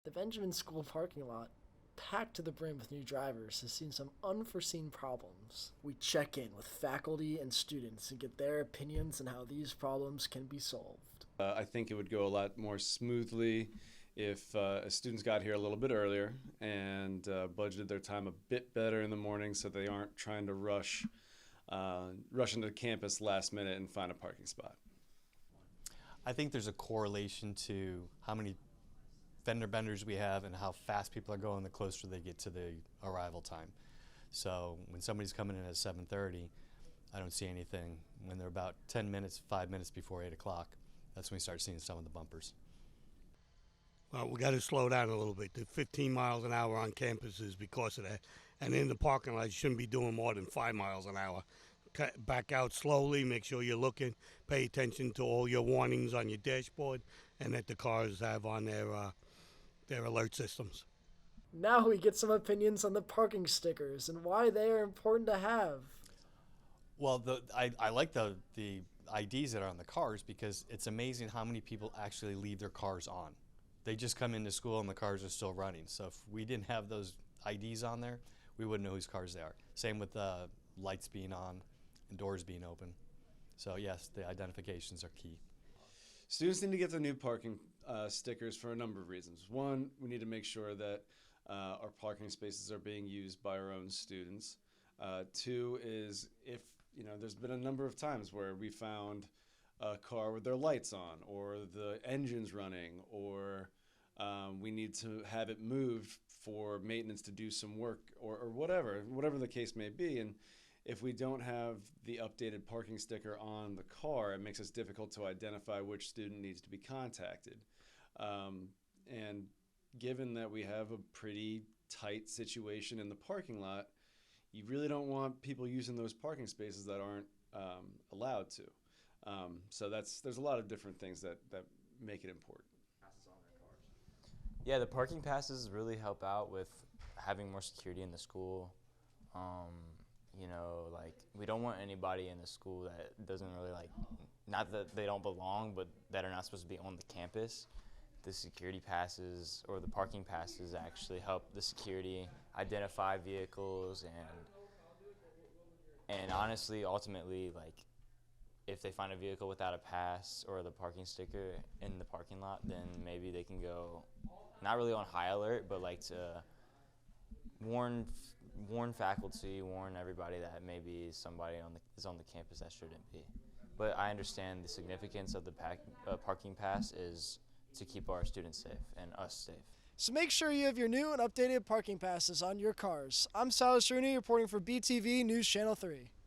The Benjamin School parking lot, packed to the brim with new drivers, has seen some unforeseen problems. We check in with faculty and students and get their opinions on how these problems can be solved. I think it would go a lot more smoothly if students got here a little bit earlier and budgeted their time a bit better in the morning so they aren't trying to rush into campus last minute and find a parking spot. I think there's a correlation to how many fender benders we have and how fast people are going the closer they get to the arrival time. So when somebody's coming in at 7:30, I don't see anything. When they're about 10 minutes, 5 minutes before 8 o'clock, that's when we start seeing some of the bumpers. Well, we got to slow down a little bit. The 15 miles an hour on campus is because of that. And in the parking lot, you shouldn't be doing more than 5 miles an hour. Back out slowly, make sure you're looking, pay attention to all your warnings on your dashboard and that the cars have on their alert systems. Now we get some opinions on the parking stickers and why they are important to have. Well, I like the IDs that are on the cars because it's amazing how many people actually leave their cars on. They just come into school and the cars are still running. So if we didn't have those IDs on there, we wouldn't know whose cars they are. Same with lights being on and doors being open. So yes, the identifications are key. Students need to get the new parking stickers for a number of reasons. One, we need to make sure that our parking spaces are being used by our own students. Two is if, there's been a number of times where we found a car with their lights on or the engine's running or we need to have it moved for maintenance to do some work or whatever the case may be. And if we don't have the updated parking sticker on the car, it makes it difficult to identify which student needs to be contacted. And given that we have a pretty tight situation in the parking lot, you really don't want people using those parking spaces that aren't allowed to. So there's a lot of different things that make it important. Yeah, the parking passes really help out with having more security in the school. We don't want anybody in the school that doesn't really not that they don't belong, but that are not supposed to be on the campus. The security passes or the parking passes actually help the security identify vehicles and honestly, ultimately, if they find a vehicle without a pass or the parking sticker in the parking lot, then maybe they can go, not really on high alert, but to warn faculty, warn everybody that maybe somebody is on the campus that shouldn't be. But I understand the significance of the parking pass is to keep our students safe and us safe. So make sure you have your new and updated parking passes on your cars. I'm Silas Rooney reporting for BTV News Channel 3.